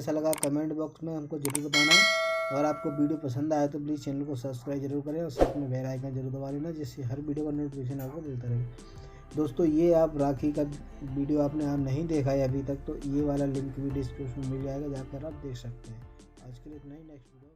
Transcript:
कैसा लगा comment box में हमको जरूर बताना। अगर आपको वीडियो पसंद आया तो प्लीज़ चैनल को सब्सक्राइब जरूर करें और साथ में बेल आइकन जरूर दबा लेना, जिससे हर वीडियो का नोटिफिकेशन आपको मिलता रहे। दोस्तों ये आप राखी का वीडियो आपने नहीं देखा है अभी तक, तो ये वाला लिंक भी डिस्क्रिप्शन में मिल जाएगा, जाकर आप देख सकते हैं। आज के लिए इतना ही, नेक्स्ट वीडियो